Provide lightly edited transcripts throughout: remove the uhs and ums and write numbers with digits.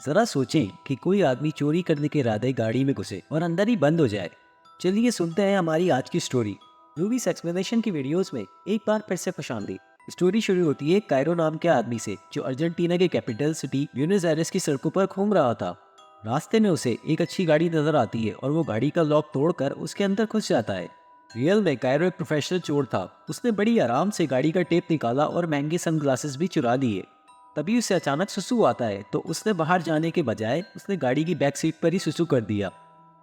जरा सोचें कि कोई आदमी चोरी करने के इरादे गाड़ी में घुसे और अंदर ही बंद हो जाए। चलिए सुनते हैं हमारी आज की स्टोरी। मूवीज एक्सप्लेनेशन की वीडियोस में एक बार फिर से खुशामदीद। स्टोरी शुरू होती है कायरो नाम के आदमी से जो अर्जेंटीना के कैपिटल सिटी ब्यूनस आयर्स की सड़कों पर घूम रहा था। रास्ते में उसे एक अच्छी गाड़ी नजर आती है और वो गाड़ी का लॉक तोड़कर उसके अंदर घुस जाता है। रियल में कायरो एक प्रोफेशनल चोर था। उसने बड़ी आराम से गाड़ी का टेप निकाला और महंगे सनग्लासेस भी चुरा लिए। तभी उसे अचानक सुसु आता है तो उसने बाहर जाने के बजाय उसने गाड़ी की बैक सीट पर ही सुसु कर दिया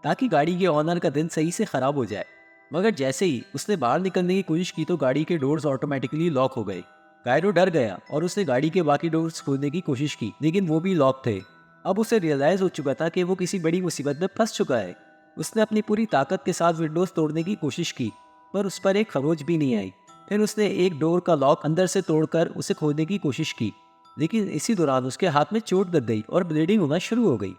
ताकि गाड़ी के ऑनर का दिन सही से खराब हो जाए। मगर जैसे ही उसने बाहर निकलने की कोशिश की तो गाड़ी के डोर्स ऑटोमेटिकली लॉक हो गए। कायरो डर गया और उसने गाड़ी के बाकी डोर्स खोलने की कोशिश की लेकिन वो भी लॉक थे। अब उसे रियलाइज हो चुका था कि वो किसी बड़ी मुसीबत में फंस चुका है। उसने अपनी पूरी ताकत के साथ विंडोज तोड़ने की कोशिश की पर उस पर एक खरोच भी नहीं आई। फिर उसने एक डोर का लॉक अंदर से तोड़कर उसे खोलने की कोशिश की लेकिन इसी दौरान उसके हाथ में चोट लग गई और ब्लीडिंग होना शुरू हो गई।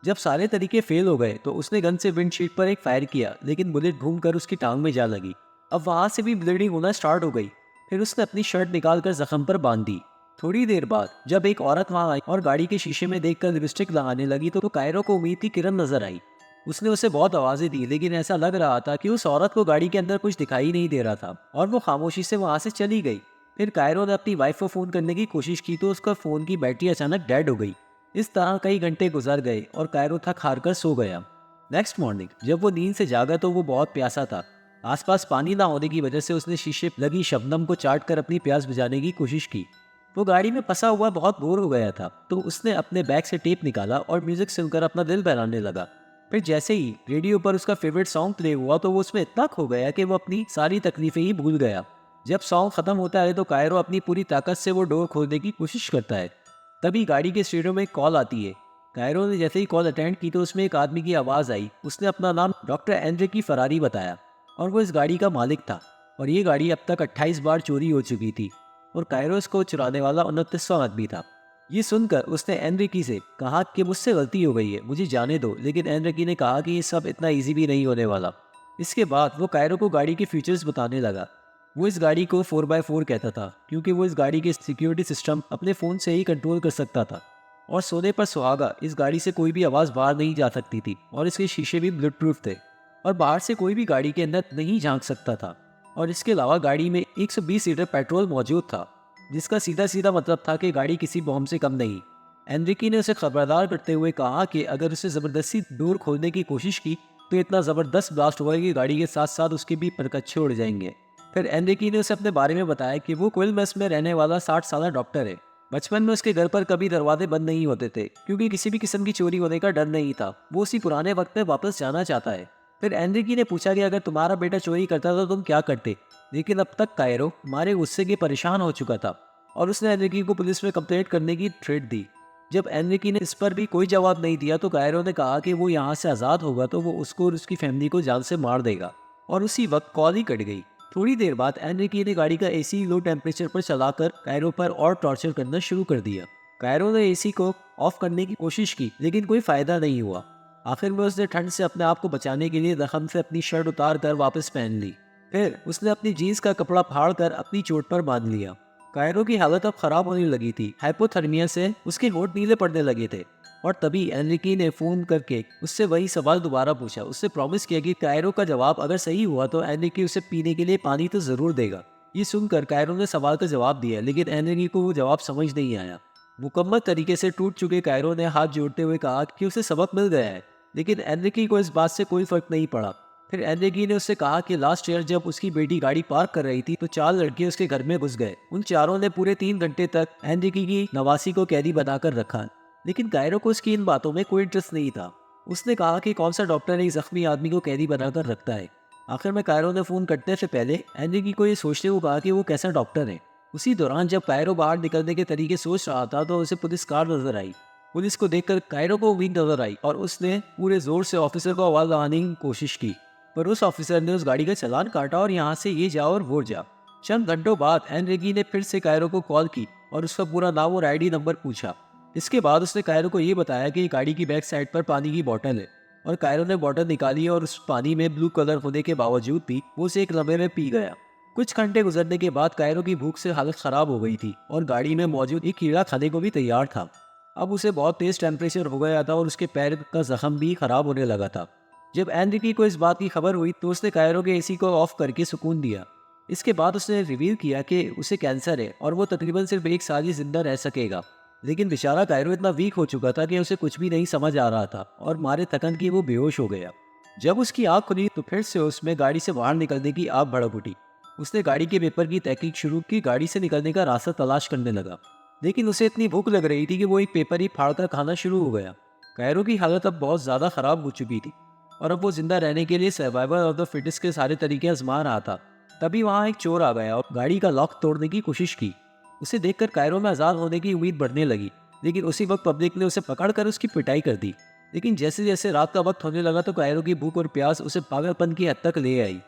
जब सारे तरीके फेल हो गए तो उसने गन से विंडशीट पर एक फायर किया लेकिन बुलेट घूमकर उसकी टांग में जा लगी। अब वहां से भी ब्लीडिंग होना स्टार्ट हो गई। फिर उसने अपनी शर्ट निकालकर जख्म पर बांध दी। थोड़ी देर बाद जब एक औरत वहां आई और गाड़ी के शीशे में देखकर लिपस्टिक लगाने लगी तो कायरो को उम्मीद की किरण नजर आई। उसने उसे बहुत आवाजें दी लेकिन ऐसा लग रहा था कि उस औरत को गाड़ी के अंदर कुछ दिखाई नहीं दे रहा था और वो खामोशी से वहां से चली गई। फिर कायरो ने अपनी वाइफ को फ़ोन करने की कोशिश की तो उसका फ़ोन की बैटरी अचानक डेड हो गई। इस तरह कई घंटे गुजर गए और कायरो थक हार कर सो गया। नेक्स्ट मॉर्निंग जब वो नींद से जागा तो वो बहुत प्यासा था। आसपास पानी ना होने की वजह से उसने शीशे पर लगी शबनम को चाट कर अपनी प्यास बुझाने की कोशिश की। वो गाड़ी में फंसा हुआ बहुत बोर हो गया था तो उसने अपने बैग से टेप निकाला और म्यूजिक सुनकर अपना दिल बहलाने लगा। फिर जैसे ही रेडियो पर उसका फेवरेट सॉन्ग प्ले हुआ तो वो उसमें इतना खो गया कि वो अपनी सारी तकलीफें ही भूल गया। जब सॉन्ग खत्म होता है तो कायरो अपनी पूरी ताकत से वो डोर खोलने की कोशिश करता है। तभी गाड़ी के स्टीरियो में एक कॉल आती है। कायरो ने जैसे ही कॉल अटेंड की तो उसमें एक आदमी की आवाज़ आई। उसने अपना नाम डॉक्टर एनरिकी फरारी बताया और वो इस गाड़ी का मालिक था और ये गाड़ी अब तक 28 बार चोरी हो चुकी थी और कायरो इसको चुराने वाला 29वां आदमी था। ये सुनकर उसने एनरिकी से कहा कि मुझसे गलती हो गई है, मुझे जाने दो। लेकिन एनरिकी ने कहा कि ये सब इतना ईजी भी नहीं होने वाला। इसके बाद वो कायरो को गाड़ी के फीचर्स बताने लगा। वो इस गाड़ी को 4x4 कहता था क्योंकि वो इस गाड़ी के सिक्योरिटी सिस्टम अपने फ़ोन से ही कंट्रोल कर सकता था और सोने पर सुहागा इस गाड़ी से कोई भी आवाज़ बाहर नहीं जा सकती थी और इसके शीशे भी बुलेट प्रूफ थे और बाहर से कोई भी गाड़ी के अंदर नहीं झांक सकता था। और इसके अलावा गाड़ी में 120 लीटर पेट्रोल मौजूद था जिसका सीधा सीधा मतलब था कि गाड़ी किसी बॉम्ब से कम नहीं। एनरिकी ने उसे खबरदार करते हुए कहा कि अगर उसे ज़बरदस्ती डोर खोलने की कोशिश की तो इतना ज़बरदस्त ब्लास्ट होगा कि गाड़ी के साथ साथ उसके भी परकच्छे उड़ जाएंगे। फिर एनरिकी ने उसे अपने बारे में बताया कि वो क्विल्मस में रहने वाला 60 साल डॉक्टर है। बचपन में उसके घर पर कभी दरवाजे बंद नहीं होते थे क्योंकि किसी भी किस्म की चोरी होने का डर नहीं था। वो उसी पुराने वक्त में वापस जाना चाहता है। फिर एनरिकी ने पूछा कि अगर तुम्हारा बेटा चोरी करता तो तुम क्या करते। लेकिन अब तक कायरो हमारे गुस्से के परेशान हो चुका था और उसने एनरिकी को पुलिस में कंप्लेंट करने की थ्रेट दी। जब एनरिकी ने इस पर भी कोई जवाब नहीं दिया तो कायरो ने कहा कि वो यहाँ से आज़ाद होगा तो वो उसको और उसकी फैमिली को जान से मार देगा और उसी वक्त कॉल ही कट गई। थोड़ी देर बाद एनरिकी ने गाड़ी का एसी लो टेम्परेचर पर चलाकर कायरो पर और टॉर्चर करना शुरू कर दिया। कायरो ने एसी को ऑफ करने की कोशिश की लेकिन कोई फायदा नहीं हुआ। आखिर में उसने ठंड से अपने आप को बचाने के लिए जख्म से अपनी शर्ट उतार कर वापस पहन ली। फिर उसने अपनी जीन्स का कपड़ा फाड़ कर अपनी चोट पर बांध लिया। कायरो की हालत अब खराब होने लगी थी। हाइपोथर्मिया से उसके होंठ नीले पड़ने लगे थे और तभी एनरिकी ने फ़ोन करके उससे वही सवाल दोबारा पूछा। उससे प्रॉमिस किया कि कायरो का जवाब अगर सही हुआ तो एनरिकी उसे पीने के लिए पानी तो ज़रूर देगा। ये सुनकर कायरो ने सवाल का जवाब दिया लेकिन एनरिकी को वो जवाब समझ नहीं आया। मुकम्मल तरीके से टूट चुके कायरो ने हाथ जोड़ते हुए कहा कि उसे सबक मिल गया है लेकिन एनरिकी को इस बात से कोई फ़र्क नहीं पड़ा। फिर एनरिकी ने उससे कहा कि लास्ट ईयर जब उसकी बेटी गाड़ी पार्क कर रही थी तो 4 लड़के उसके घर में घुस गए। उन चारों ने पूरे 3 घंटे तक एनरिकी की नवासी को कैदी बनाकर रखा लेकिन कायरो को उसकी इन बातों में कोई इंटरेस्ट नहीं था। उसने कहा कि कौन सा डॉक्टर एक जख्मी आदमी को कैदी बनाकर रखता है। आखिर में कायरो ने फ़ोन कटने से पहले एनरिकी को ये सोचने को कहा कि वो कैसा डॉक्टर है। उसी दौरान जब कायरो बाहर निकलने के तरीके सोच रहा था तो उसे पुलिस कार नजर आई। पुलिस को देखकर कायरो को उम्मीद नजर आई और उसने पूरे जोर से ऑफिसर को आवाज़ लगाने की कोशिश की पर उस ऑफिसर ने उस गाड़ी का चालान काटा और यहाँ से ये जा और वो जा। चंद घंटों बाद एनरिकी ने फिर से कायरो को कॉल की और उसका पूरा नाम और आईडी नंबर पूछा। इसके बाद उसने कायरो को ये बताया कि गाड़ी की बैक साइड पर पानी की बोतल है और कायरो ने बोतल निकाली और उस पानी में ब्लू कलर होने के बावजूद भी वो उसे एक लम्हे में पी गया। कुछ घंटे गुजरने के बाद कायरो की भूख से हालत खराब हो गई थी और गाड़ी में मौजूद एक कीड़ा खाने को भी तैयार था। अब उसे बहुत तेज टेम्परेचर हो गया था और उसके पैर का जख्म भी खराब होने लगा था। जब एनरिकी को इस बात की खबर हुई तो उसने कायरो के एसी को ऑफ करके सुकून दिया। इसके बाद उसने रिवील किया कि उसे कैंसर है और वो तकरीबन सिर्फ 1 साल ही जिंदा रह सकेगा। लेकिन बेचारा कायरो इतना वीक हो चुका था कि उसे कुछ भी नहीं समझ आ रहा था और मारे थकन की वो बेहोश हो गया। जब उसकी आँख खुली तो फिर से उसमें गाड़ी से बाहर निकलने की आग भड़क उठी। उसने गाड़ी के पेपर की तहकीक शुरू की, गाड़ी से निकलने का रास्ता तलाश करने लगा। लेकिन उसे इतनी भूख लग रही थी कि वो एक पेपर ही फाड़कर खाना शुरू हो गया। कायरो की हालत अब बहुत ज़्यादा ख़राब हो चुकी थी और अब वो जिंदा रहने के लिए सर्वाइवल ऑफ द फिटेस्ट के सारे तरीके आजमा रहा था। तभी वहाँ एक चोर आ गया और गाड़ी का लॉक तोड़ने की कोशिश की। उसे देखकर कायरो में आज़ाद होने की उम्मीद बढ़ने लगी, लेकिन उसी वक्त पब्लिक ने उसे पकड़कर उसकी पिटाई कर दी। लेकिन जैसे जैसे रात का वक्त होने लगा तो कायरो की भूख और प्यास उसे पागलपन की हद तक ले आई।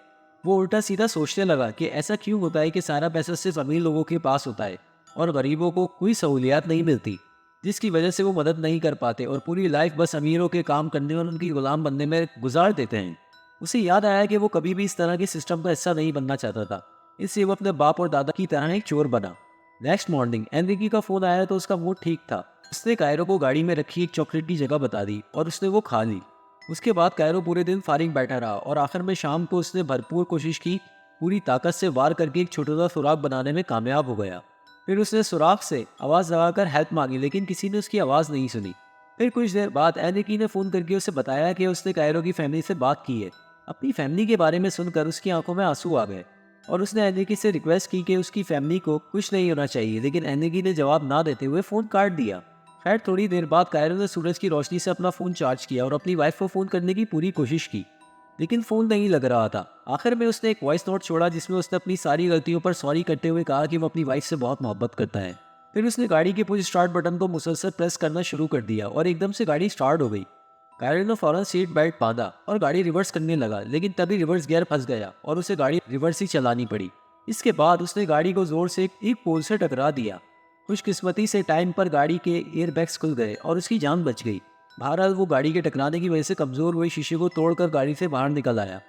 वो उल्टा सीधा सोचने लगा कि ऐसा क्यों होता है कि सारा पैसा सिर्फ अमीर लोगों के पास होता है और गरीबों को कोई सहूलियात नहीं मिलती, जिसकी वजह से वो मदद नहीं कर पाते और पूरी लाइफ बस अमीरों के काम करने और उनकी गुलाम बनने में गुजार देते हैं। उसे याद आया कि वो कभी भी इस तरह के सिस्टम का हिस्सा नहीं बनना चाहता था, इसलिए वो अपने बाप और दादा की तरह एक चोर बना। नेक्स्ट मॉर्निंग एनरिकी का फोन आया तो उसका मूड ठीक था। उसने कायरो को गाड़ी में रखी एक चॉकलेट की जगह बता दी और उसने वो खा ली। उसके बाद कायरो पूरे दिन फारिग बैठा रहा और आखिर में शाम को उसने भरपूर कोशिश की, पूरी ताकत से वार करके एक छोटा सा सुराख बनाने में कामयाब हो गया। फिर उसने सुराख से आवाज़ लगाकर हेल्प मांगी, लेकिन किसी ने उसकी आवाज़ नहीं सुनी। फिर कुछ देर बाद एनरिकी ने फ़ोन करके उसे बताया कि उसने कायरो की फैमिली से बात की है। अपनी फैमिली के बारे में सुनकर उसकी आंखों में आंसू आ गए और उसने एनरिकी से रिक्वेस्ट की कि उसकी फैमिली को कुछ नहीं होना चाहिए, लेकिन एनरिकी ने जवाब ना देते हुए फ़ोन काट दिया। खैर थोड़ी देर बाद कायरो ने सूरज की रोशनी से अपना फ़ोन चार्ज किया और अपनी वाइफ को फ़ोन करने की पूरी कोशिश की, लेकिन फ़ोन नहीं लग रहा था। आखिर में उसने एक वॉइस नोट छोड़ा जिसमें उसने अपनी सारी गलतियों पर सॉरी करते हुए कहा कि वो अपनी वाइफ से बहुत मोहब्बत करता है। फिर उसने गाड़ी के पुश स्टार्ट बटन को मुसलसल प्रेस करना शुरू कर दिया और एकदम से गाड़ी स्टार्ट हो गई। कायरो ने फौरन सीट बेल्ट बांधा और गाड़ी रिवर्स करने लगा, लेकिन तभी रिवर्स गियर फंस गया और उसे गाड़ी रिवर्स ही चलानी पड़ी। इसके बाद उसने गाड़ी को जोर से एक पोल से टकरा दिया। खुशकिस्मती से टाइम पर गाड़ी के एयरबैग्स खुल गए और उसकी जान बच गई। बहरहाल वो गाड़ी के टकराने की वजह से कमज़ोर हुए शीशे को तोड़कर गाड़ी से बाहर निकल आया।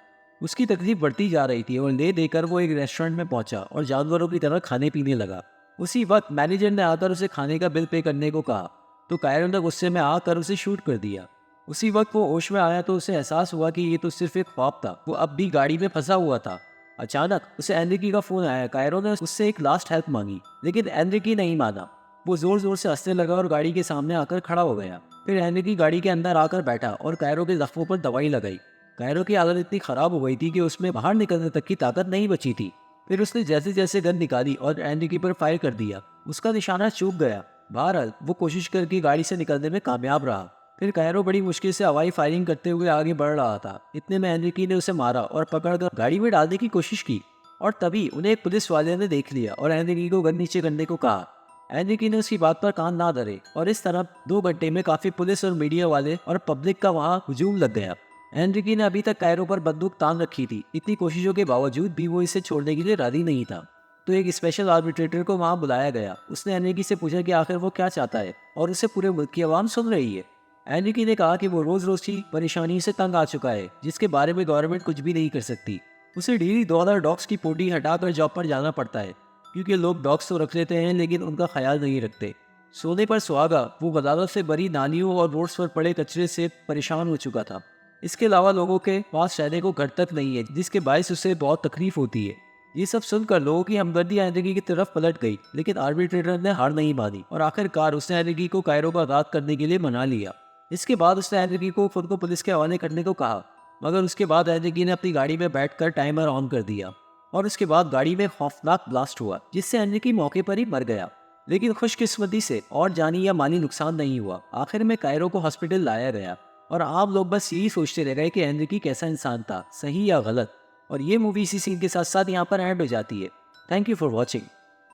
उसकी तकलीफ बढ़ती जा रही थी और ले देकर वो एक रेस्टोरेंट में पहुंचा और जानवरों की तरह खाने पीने लगा। उसी वक्त मैनेजर ने आकर उसे खाने का बिल पे करने को कहा तो कायरो ने गुस्से में आकर उसे शूट कर दिया। उसी वक्त वो होश में आया तो उसे एहसास हुआ कि ये तो सिर्फ एक ख्वाब था, वो अब भी गाड़ी में फंसा हुआ था। अचानक उसे एनरिकी का फोन आया। कायरो ने उससे एक लास्ट हेल्प मांगी, लेकिन एनरिकी नहीं माना। वो जोर जोर से हंसने लगा और गाड़ी के सामने आकर खड़ा हो गया। फिर एनरिकी गाड़ी के अंदर आकर बैठा और कायरो के जख्मों पर दवाई लगाई। कायरो की हालत इतनी खराब हो गई थी कि उसमें बाहर निकलने तक की ताकत नहीं बची थी। फिर उसने जैसे जैसे गन निकाली और एनरिकी पर फायर कर दिया। उसका निशाना चूक गया। बहरहाल वो कोशिश करके गाड़ी से निकलने में कामयाब रहा। फिर कायरो बड़ी मुश्किल से हवाई फायरिंग करते हुए आगे बढ़ रहा था। इतने में एनरिकी ने उसे मारा और पकड़कर गाड़ी में डालने की कोशिश की और तभी उन्हें एक पुलिस वाले ने देख लिया और एनरिकी को गन नीचे करने को कहा। एनरिकी ने उसकी बात पर कान ना धरे और इस तरह 2 घंटे में काफी पुलिस और मीडिया वाले और पब्लिक का वहां हुजूम लग गया। एनरिकी ने अभी तक कायरो पर बंदूक तान रखी थी। इतनी कोशिशों के बावजूद भी वो इसे छोड़ने के लिए राजी नहीं था। तो एक स्पेशल आर्बिट्रेटर को वहां बुलाया गया। उसने एनरिकी से पूछा कि आखिर वो क्या चाहता है और उसे पूरे मुल्क की आवाम सुन रही है। एनरिकी ने कहा कि वो रोज रोज की परेशानी से तंग आ चुका है, जिसके बारे में गवर्नमेंट कुछ भी नहीं कर सकती। उसे डेली 2000 डॉग्स की पोटी हटाकर जॉब पर जाना पड़ता है, क्योंकि लोग डॉग्स तो रख लेते हैं लेकिन उनका ख्याल नहीं रखते। सोने पर सुहागा वो गदारों से भरी नालियों और रोड्स पर पड़े कचरे से परेशान हो चुका था। इसके अलावा लोगों के पास रहने को घर तक नहीं है, जिसके बायस उसे बहुत तकलीफ होती है। ये सब सुनकर लोगों की हमदर्दी एनरिकी की तरफ पलट गई, लेकिन आर्बिट्रेटर ने हार नहीं मानी और आखिरकार उसने एनरिकी को कायरो का आज़ाद करने के लिए मना लिया। इसके बाद उसने एनरिकी को खुद को पुलिस के हवाले करने को कहा, मगर उसके बाद एनरिकी ने अपनी गाड़ी में बैठकर टाइमर ऑन कर दिया और उसके बाद गाड़ी में खौफनाक ब्लास्ट हुआ, जिससे एनरिकी मौके पर ही मर गया। लेकिन खुशकिस्मती से और जानी या माली नुकसान नहीं हुआ। आखिर में कायरो को हॉस्पिटल लाया गया और आम लोग बस यही सोचते रह गए कि एनरिकी कैसा इंसान था, सही या गलत। और ये मूवी इसी सीन के साथ साथ यहाँ पर एंड हो जाती है। Thank you for watching.